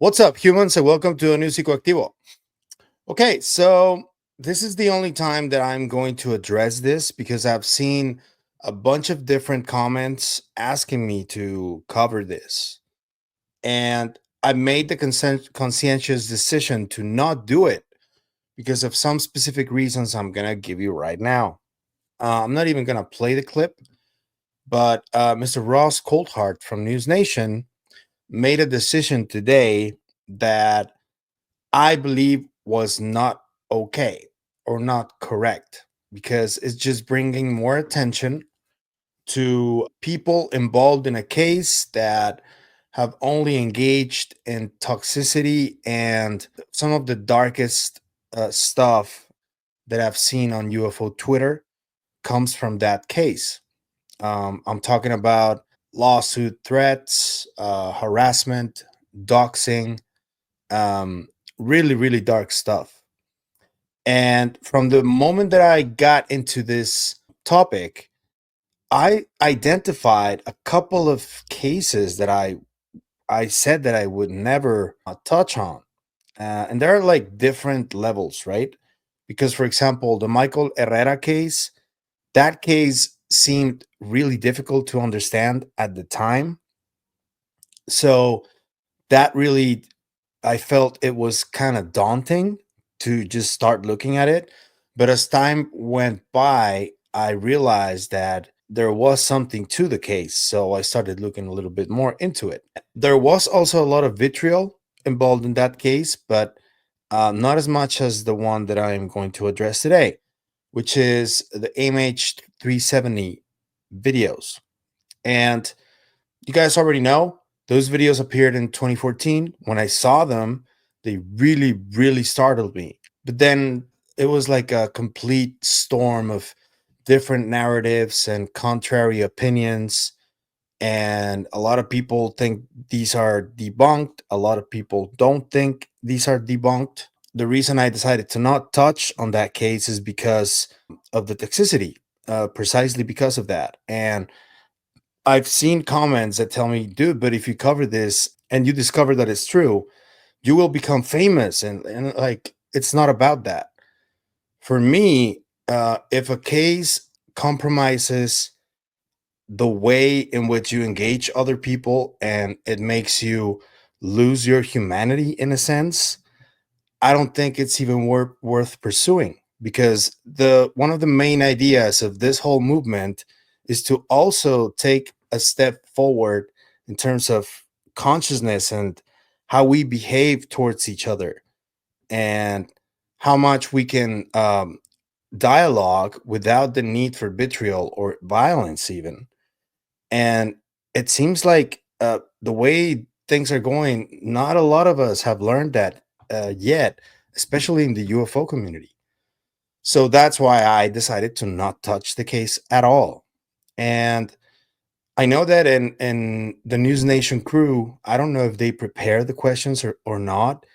What's up, humans, and welcome to a new Psicoactivo. Okay, so this is the only time that I'm going to address this because I've seen a bunch of different comments asking me to cover this. And I made the conscientious decision to not do it because of some specific reasons I'm going to give you right now. I'm not even going to play the clip, but Mr. Ross Coulthart from News Nation made a decision today that I believe was not okay or not correct because it's just bringing more attention to people involved in a case that have only engaged in toxicity and some of the darkest stuff that I've seen on UFO Twitter comes from that case. I'm talking about lawsuit threats, harassment, doxing, um, really, really dark stuff. And from the moment that I got into this topic, I identified a couple of cases that I said that I would never touch on, and there are like different levels, right? Because, for example, the Michael Herrera case, that case seemed really difficult to understand at the time. So that really, I felt it was kind of daunting to just start looking at it. But as time went by, I realized that there was something to the case. So I started looking a little bit more into it. There was also a lot of vitriol involved in that case, but not as much as the one that I am going to address today, which is the MH370 videos. And you guys already know those videos appeared in 2014. When I saw them, they really, really startled me. But then it was like a complete storm of different narratives and contrary opinions. And a lot of people think these are debunked. A lot of people don't think these are debunked. The reason I decided to not touch on that case is because of the toxicity, precisely because of that. And I've seen comments that tell me, dude, but if you cover this and you discover that it's true, you will become famous. And like, it's not about that. For me, if a case compromises the way in which you engage other people and it makes you lose your humanity in a sense, I don't think it's even worth pursuing because the one of the main ideas of this whole movement is to also take a step forward in terms of consciousness and how we behave towards each other and how much we can dialogue without the need for vitriol or violence even. And it seems like the way things are going, not a lot of us have learned that yet, especially in the UFO community. So that's why I decided to not touch the case at all. And I know that in the News Nation crew, I don't know if they prepare the questions or not.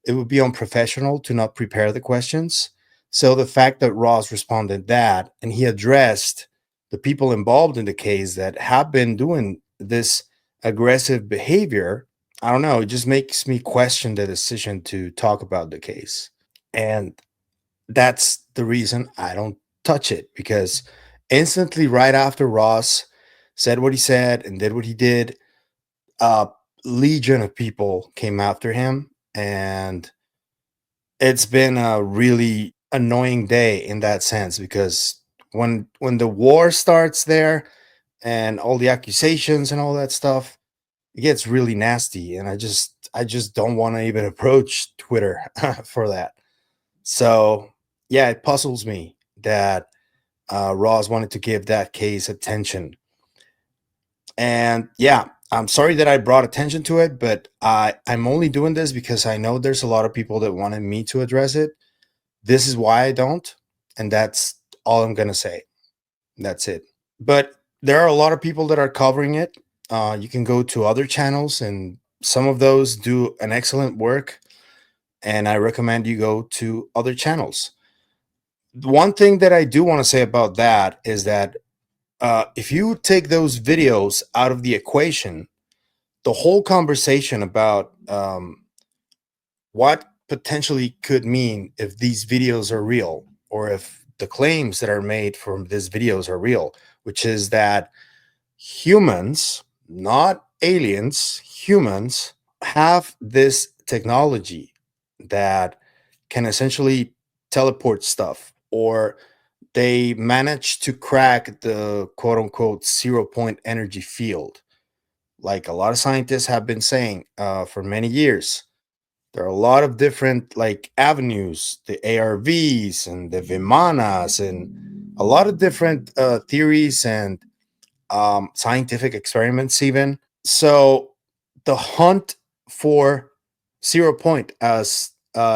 It would be unprofessional to not prepare the questions. So the fact that Ross responded that and he addressed the people involved in the case that have been doing this aggressive behavior, I don't know, it just makes me question the decision to talk about the case. And that's the reason I don't touch it because instantly right after Ross said what he said and did what he did, a legion of people came after him, and it's been a really annoying day in that sense because when the war starts there and all the accusations and all that stuff, it gets really nasty, and I just don't want to even approach Twitter for that. So yeah, it puzzles me that Ross wanted to give that case attention. And yeah, I'm sorry that I brought attention to it, but I'm only doing this because I know there's a lot of people that wanted me to address it. This is why I don't, and that's all I'm gonna say. That's it. But there are a lot of people that are covering it. You can go to other channels, and some of those do an excellent work. And I recommend you go to other channels. The one thing that I do want to say about that is that if you take those videos out of the equation, the whole conversation about what potentially could mean if these videos are real, or if the claims that are made from these videos are real, which is that humans, not aliens, humans have this technology that can essentially teleport stuff, or they manage to crack the quote unquote 0 point energy field. Like a lot of scientists have been saying for many years, there are a lot of different like avenues, the ARVs and the Vimanas, and a lot of different theories and scientific experiments, even. So the hunt for 0 point, as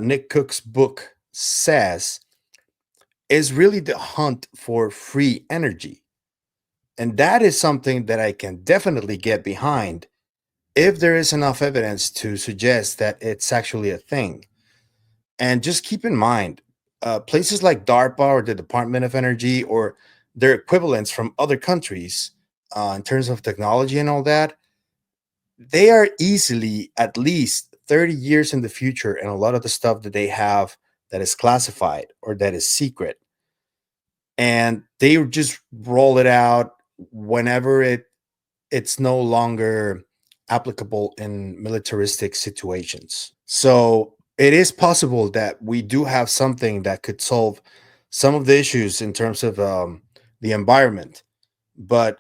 Nick Cook's book says, is really the hunt for free energy. And that is something that I can definitely get behind if there is enough evidence to suggest that it's actually a thing. And just keep in mind, places like DARPA or the Department of Energy or their equivalents from other countries, in terms of technology and all that, they are easily at least 30 years in the future. And a lot of the stuff that they have that is classified or that is secret, and they just roll it out whenever it's no longer applicable in militaristic situations. So it is possible that we do have something that could solve some of the issues in terms of the environment, but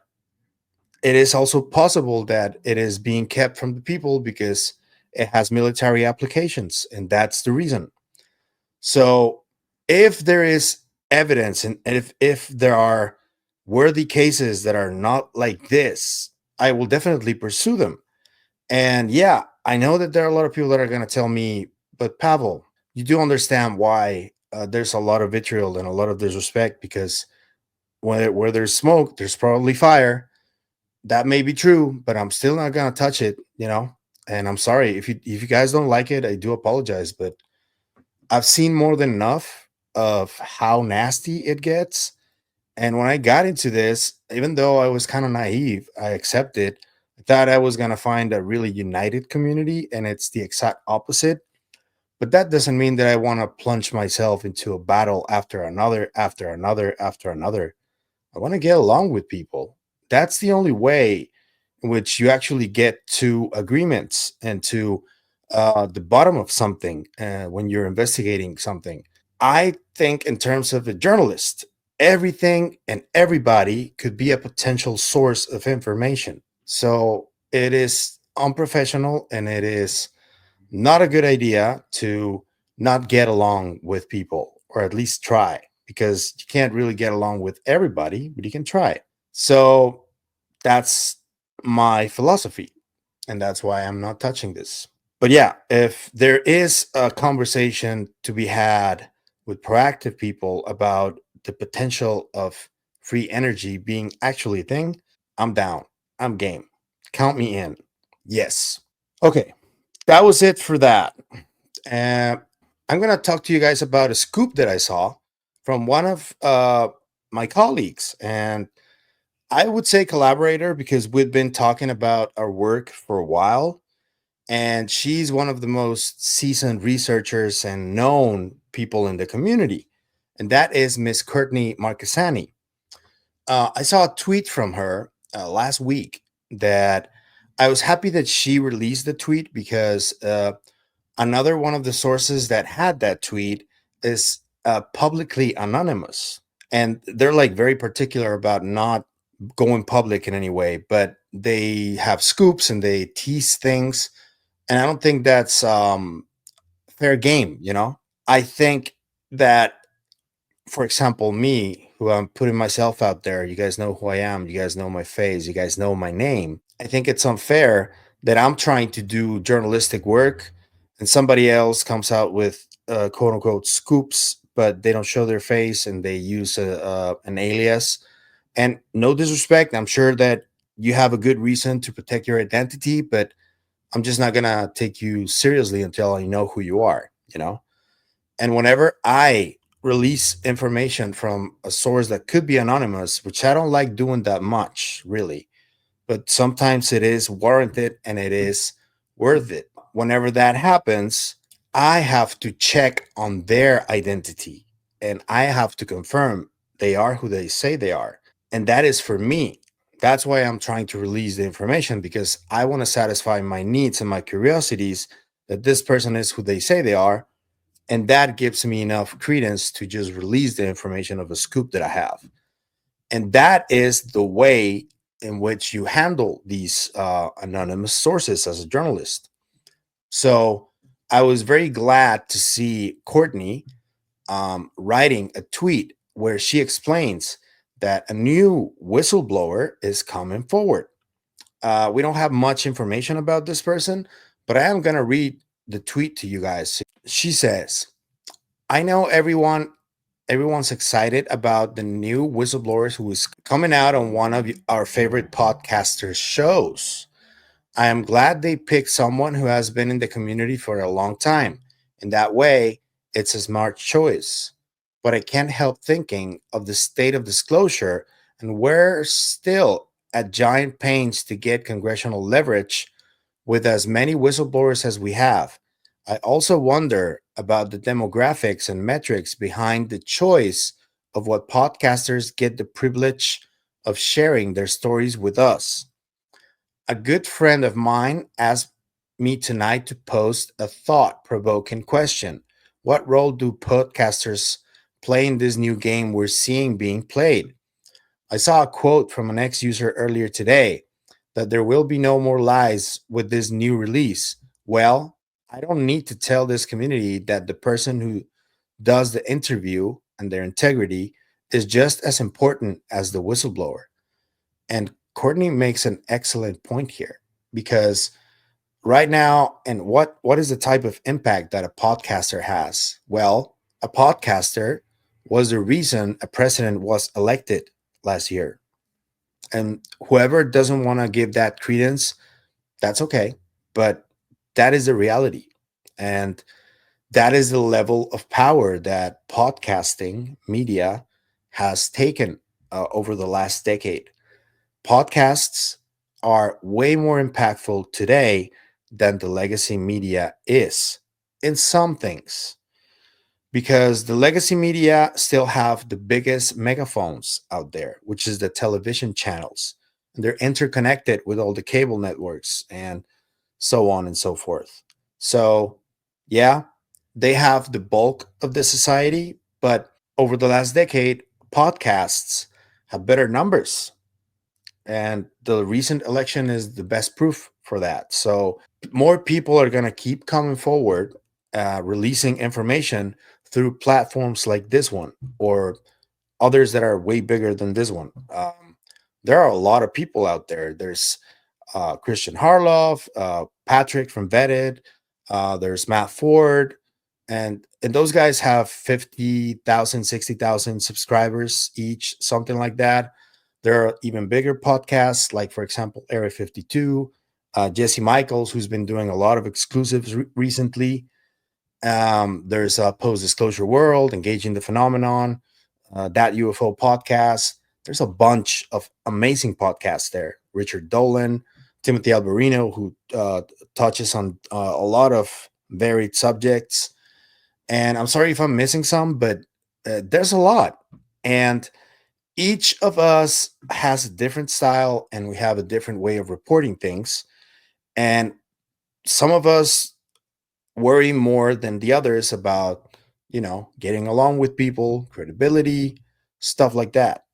it is also possible that it is being kept from the people because it has military applications, and that's the reason. So if there is evidence, and if there are worthy cases that are not like this, I will definitely pursue them. And yeah, I know that there are a lot of people that are going to tell me, but Pavel, you do understand why there's a lot of vitriol and a lot of disrespect, because where there's smoke, there's probably fire. That may be true, but I'm still not going to touch it, you know? And I'm sorry if you guys don't like it, I do apologize, but I've seen more than enough of how nasty it gets. And when I got into this, even though I was kind of naive, I accepted. I thought I was going to find a really united community, and it's the exact opposite. But that doesn't mean that I want to plunge myself into a battle after another, after another, after another. I want to get along with people. That's the only way in which you actually get to agreements and to the bottom of something when you're investigating something. I think, in terms of a journalist, everything and everybody could be a potential source of information. So it is unprofessional, and it is not a good idea to not get along with people, or at least try, because you can't really get along with everybody, but you can try. So that's my philosophy, and that's why I'm not touching this. But yeah, if there is a conversation to be had with proactive people about the potential of free energy being actually a thing, I'm down. I'm game. Count me in. Yes. Okay. That was it for that. And I'm going to talk to you guys about a scoop that I saw from one of my colleagues. And I would say collaborator, because we've been talking about our work for a while, and she's one of the most seasoned researchers and known people in the community, and that is Miss Courtney Marchesani. I saw a tweet from her last week that I was happy that she released the tweet, because another one of the sources that had that tweet is publicly anonymous, and they're like very particular about not going public in any way, but they have scoops and they tease things, and I don't think that's fair game. I think that, for example, me, who I'm putting myself out there, you guys know who I am, you guys know my face, you guys know my name. I think it's unfair that I'm trying to do journalistic work and somebody else comes out with quote unquote scoops, but they don't show their face and they use an alias. And no disrespect, I'm sure that you have a good reason to protect your identity, but I'm just not gonna take you seriously until I know who you are. And whenever I release information from a source that could be anonymous, which I don't like doing that much, really, but sometimes it is warranted and it is worth it. Whenever that happens, I have to check on their identity and I have to confirm they are who they say they are. And that is for me. That's why I'm trying to release the information, because I want to satisfy my needs and my curiosities that this person is who they say they are. And that gives me enough credence to just release the information of a scoop that I have. And that is the way in which you handle these anonymous sources as a journalist. So I was very glad to see Courtney writing a tweet where she explains that a new whistleblower is coming forward. We don't have much information about this person, but I am going to read the tweet to you guys. She says, I know everyone's excited about the new whistleblowers who is coming out on one of our favorite podcasters shows. I am glad they picked someone who has been in the community for a long time. In that way, it's a smart choice. But I can't help thinking of the state of disclosure, and we're still at giant pains to get congressional leverage with as many whistleblowers as we have. I also wonder about the demographics and metrics behind the choice of what podcasters get the privilege of sharing their stories with us. A good friend of mine asked me tonight to post a thought provoking question. What role do podcasters play in this new game we're seeing being played? I saw a quote from an ex user earlier today that there will be no more lies with this new release. Well, I don't need to tell this community that the person who does the interview and their integrity is just as important as the whistleblower. And Courtney makes an excellent point here, because right now, and what is the type of impact that a podcaster has? Well, a podcaster was the reason a president was elected last year. And whoever doesn't want to give that credence, that's okay. But that is the reality. And that is the level of power that podcasting media has taken over the last decade. Podcasts are way more impactful today than the legacy media is in some things, because the legacy media still have the biggest megaphones out there, which is the television channels, and they're interconnected with all the cable networks and so on and so forth. So yeah, they have the bulk of the society, but over the last decade, podcasts have better numbers, and the recent election is the best proof for that. So more people are going to keep coming forward, releasing information through platforms like this one or others that are way bigger than this one. There are a lot of people out there. There's Christian Harloff, Patrick from Vetted, there's Matt Ford, and those guys have 50,000, 60,000 subscribers each, something like that. There are even bigger podcasts, like, for example, Area 52, Jesse Michaels, who's been doing a lot of exclusives recently. There's a Post Disclosure World, Engaging the Phenomenon, that UFO podcast. There's a bunch of amazing podcasts there. Richard Dolan, Timothy Alberino, who touches on a lot of varied subjects. And I'm sorry if I'm missing some, but there's a lot. And each of us has a different style and we have a different way of reporting things. And some of us worry more than the others about, getting along with people, credibility, stuff like that.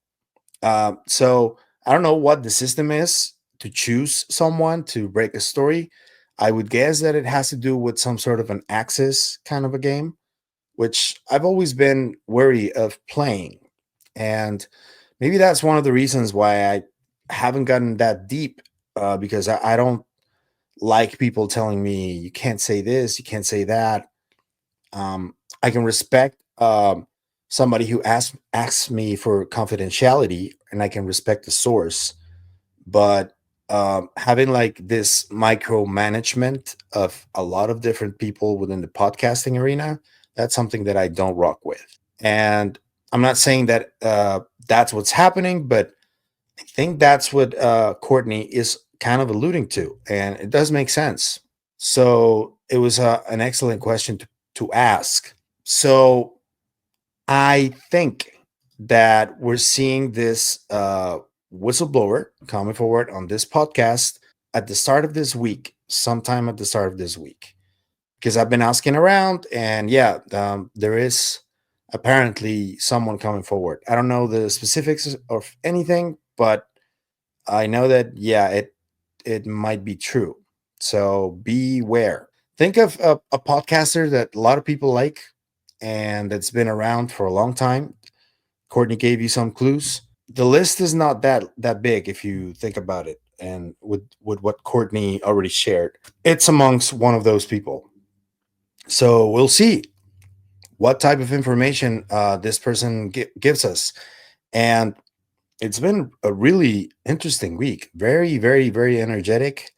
So I don't know what the system is to choose someone to break a story. I would guess that it has to do with some sort of an access kind of a game, which I've always been wary of playing. And maybe that's one of the reasons why I haven't gotten that deep, because I don't like people telling me you can't say this, you can't say that. I can respect somebody who asks me for confidentiality, and I can respect the source. But having like this micromanagement of a lot of different people within the podcasting arena, that's something that I don't rock with. And I'm not saying that that's what's happening, but I think that's what Courtney is kind of alluding to, and it does make sense. So it was an excellent question to ask. So I think that we're seeing this whistleblower coming forward on this podcast at the start of this week, sometime at the start of this week, because I've been asking around, and yeah, there is apparently someone coming forward. I don't know the specifics of anything, but I know that yeah, it might be true. So beware. Think of a podcaster that a lot of people like and that's been around for a long time. Courtney gave you some clues. The list is not that big if you think about it, and with what Courtney already shared, it's amongst one of those people. So we'll see what type of information this person gives us. And it's been a really interesting week. Very, very, very energetic,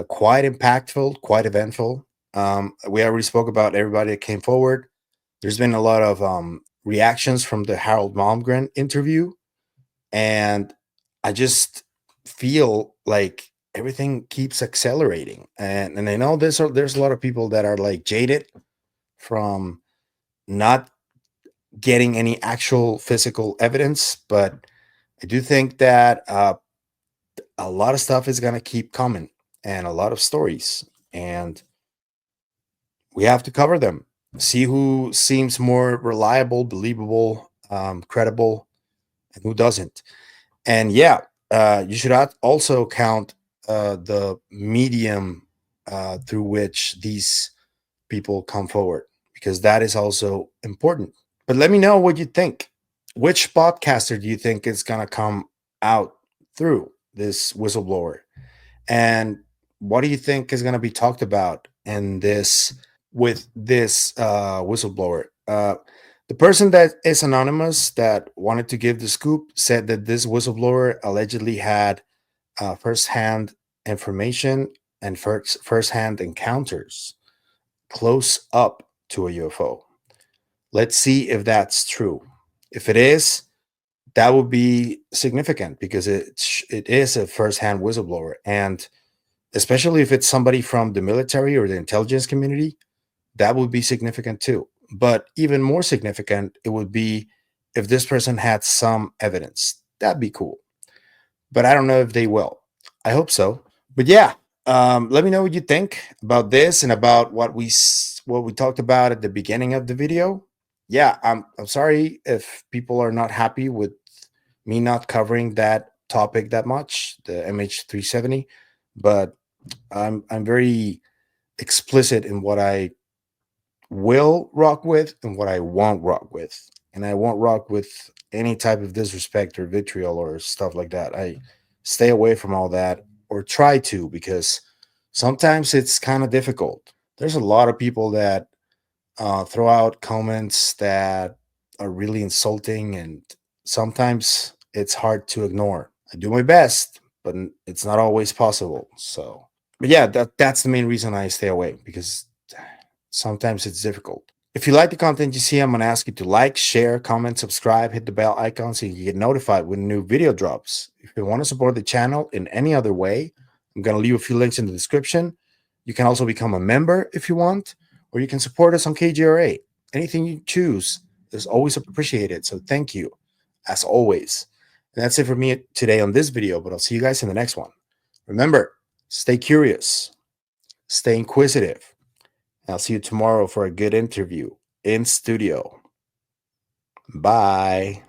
quite impactful, quite eventful. We already spoke about everybody that came forward. There's been a lot of reactions from the Harold Malmgren interview, and I just feel like everything keeps accelerating. And I know there's a lot of people that are like jaded from not getting any actual physical evidence, but I do think that a lot of stuff is gonna keep coming, and a lot of stories, and we have to cover them. See who seems more reliable, believable, credible, and who doesn't. And yeah, you should also count the medium through which these people come forward, because that is also important. But let me know what you think. Which podcaster do you think is going to come out through this whistleblower? And what do you think is going to be talked about in this with this whistleblower? The person that is anonymous that wanted to give the scoop said that this whistleblower allegedly had firsthand information and firsthand encounters close up to a UFO. Let's see if that's true. If it is, that would be significant because it is a firsthand whistleblower, and especially if it's somebody from the military or the intelligence community, that would be significant too. But even more significant, it would be if this person had some evidence. That'd be cool. But I don't know if they will. I hope so. But yeah, let me know what you think about this and about what we talked about at the beginning of the video. Yeah, I'm sorry if people are not happy with me not covering that topic that much, the MH370, but I'm very explicit in what I will rock with and what I won't rock with. And I won't rock with any type of disrespect or vitriol or stuff like that. I stay away from all that, or try to, because sometimes it's kind of difficult. There's a lot of people that throw out comments that are really insulting, and sometimes it's hard to ignore. I do my best, but it's not always possible. So, but yeah, that's the main reason I stay away, because sometimes it's difficult. If you like the content you see, I'm going to ask you to like, share, comment, subscribe, hit the bell icon so you can get notified when a new video drops. If you want to support the channel in any other way, I'm going to leave a few links in the description. You can also become a member if you want, or you can support us on KGRA. Anything you choose is always appreciated. So thank you, as always. And that's it for me today on this video, but I'll see you guys in the next one. Remember, stay curious, stay inquisitive. I'll see you tomorrow for a good interview in studio. Bye.